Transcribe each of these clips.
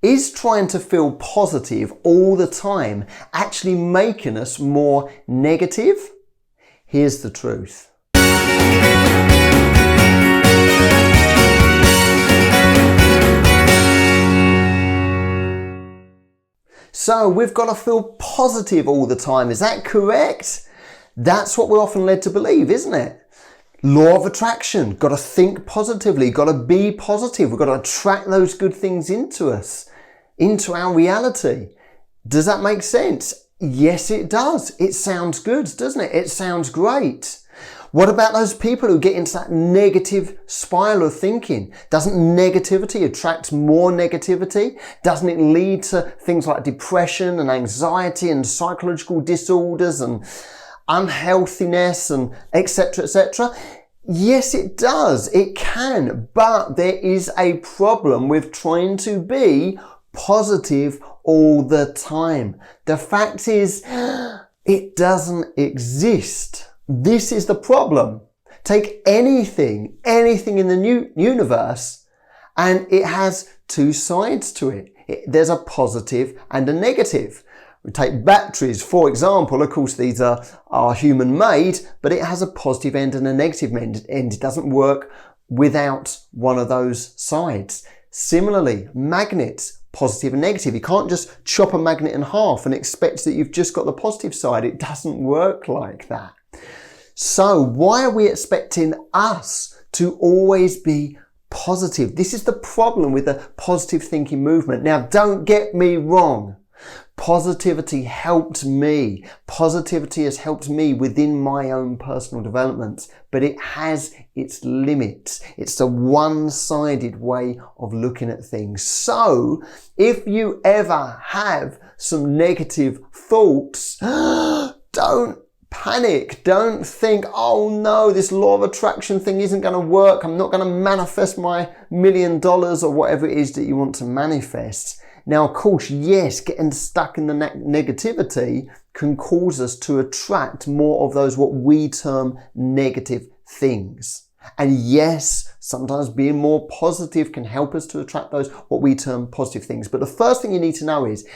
Is trying to feel positive all the time actually making us more negative? Here's the truth. So we've got to feel positive all the time. Is that correct? That's what we're often led to believe, isn't it? Law of attraction. Got to think positively. Got to be positive. We've got to attract those good things into us, into our reality. Does that make sense? Yes, it does. It sounds good, doesn't it? It sounds great. What about those people who get into that negative spiral of thinking? Doesn't negativity attract more negativity? Doesn't it lead to things like depression and anxiety and psychological disorders and unhealthiness and etc., etc.? Yes, it does. It can. But there is a problem with trying to be positive all the time. The fact is, it doesn't exist. This is the problem. Take anything in the universe, and it has two sides to it. There's a positive and a negative. We take batteries, for example. Of course, these are human-made, but it has a positive end and a negative end. It doesn't work without one of those sides. Similarly, magnets, positive and negative. You can't just chop a magnet in half and expect that you've just got the positive side. It doesn't work like that. So why are we expecting us to always be positive? This is the problem with the positive thinking movement. Now, don't get me wrong. Positivity helped me. Positivity has helped me within my own personal development, but it has its limits. It's a one-sided way of looking at things. So if you ever have some negative thoughts, don't panic. Don't think, oh no, this law of attraction thing isn't going to work. I'm not going to manifest my $1 million or whatever it is that you want to manifest. Now, of course, yes, getting stuck in the negativity can cause us to attract more of those what we term negative things. And yes, sometimes being more positive can help us to attract those what we term positive things. But the first thing you need to know is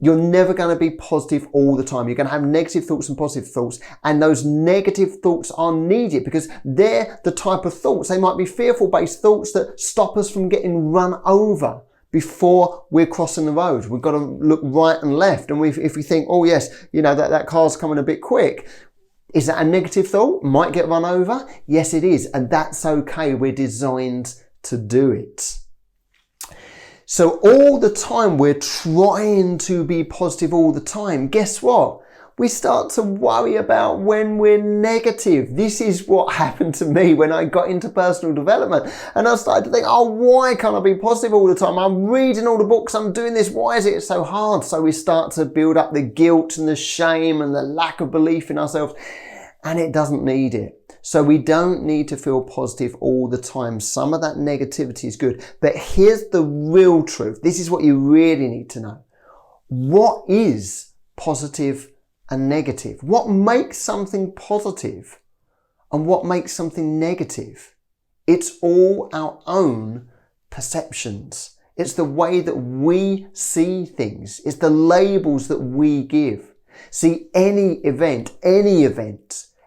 you're never going to be positive all the time. You're going to have negative thoughts and positive thoughts. And those negative thoughts are needed because they're the type of thoughts. They might be fearful-based thoughts that stop us from getting run over before we're crossing the road. We've got to look right and left. And if we think, oh yes, that car's coming a bit quick. Is that a negative thought? Might get run over? Yes, it is. And that's okay. We're designed to do it. So all the time we're trying to be positive all the time. Guess what? We start to worry about when we're negative. This is what happened to me when I got into personal development. And I started to think, oh, why can't I be positive all the time? I'm reading all the books, I'm doing this. Why is it so hard? So we start to build up the guilt and the shame and the lack of belief in ourselves. And it doesn't need it. So we don't need to feel positive all the time. Some of that negativity is good. But here's the real truth. This is what you really need to know. What is positive and negative? What makes something positive and what makes something negative? It's all our own perceptions. It's the way that we see things. It's the labels that we give. See, any event,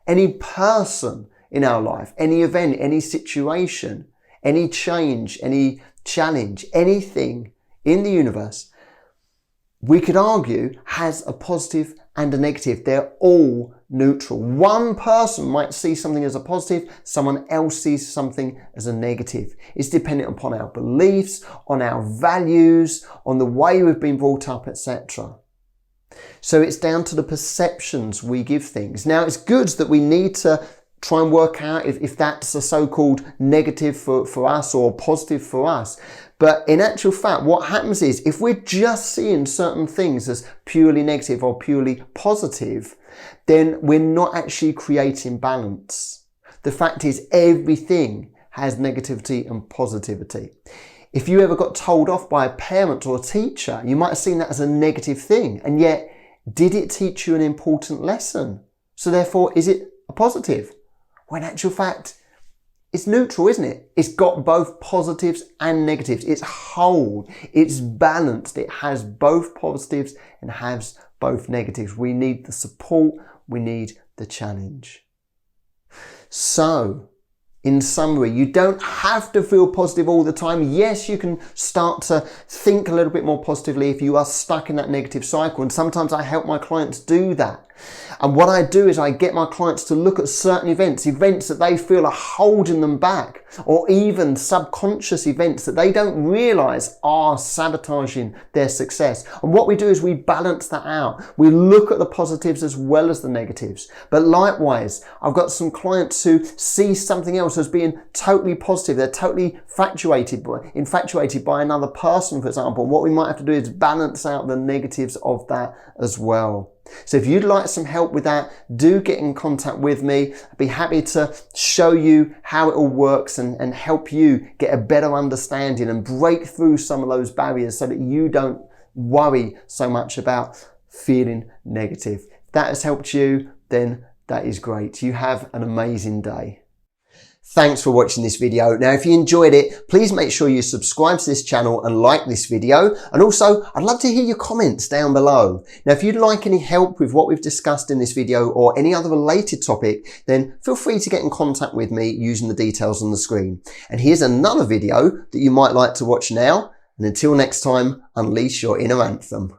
any person in our life, any event, any situation, any change, any challenge, anything in the universe, we could argue has a positive and a negative. They're all neutral. One person might see something as a positive, someone else sees something as a negative. It's dependent upon our beliefs, on our values, on the way we've been brought up, etc. So it's down to the perceptions we give things. Now, it's good that we need to try and work out if that's a so-called negative for us or positive for us. But in actual fact, what happens is if we're just seeing certain things as purely negative or purely positive, then we're not actually creating balance. The fact is everything has negativity and positivity. If you ever got told off by a parent or a teacher, you might have seen that as a negative thing. And yet, did it teach you an important lesson? So therefore, is it a positive? Well, in actual fact, it's neutral, isn't it? It's got both positives and negatives. It's whole, it's balanced, it has both positives and has both negatives. We need the support, we need the challenge. So, in summary, you don't have to feel positive all the time. Yes, you can start to think a little bit more positively if you are stuck in that negative cycle. And sometimes I help my clients do that. And what I do is I get my clients to look at certain events that they feel are holding them back, or even subconscious events that they don't realize are sabotaging their success. And what we do is we balance that out. We look at the positives as well as the negatives. But likewise, I've got some clients who see something else as being totally positive. They're totally infatuated by another person, for example. And what we might have to do is balance out the negatives of that as well. So if you'd like some help with that, do get in contact with me. I'd be happy to show you how it all works and help you get a better understanding and break through some of those barriers so that you don't worry so much about feeling negative. If that has helped you, then that is great. You have an amazing day. Thanks for watching this video. Now, if you enjoyed it, please make sure you subscribe to this channel and like this video. And also, I'd love to hear your comments down below. Now, if you'd like any help with what we've discussed in this video or any other related topic, then feel free to get in contact with me using the details on the screen. And here's another video that you might like to watch now. And until next time, unleash your inner anthem.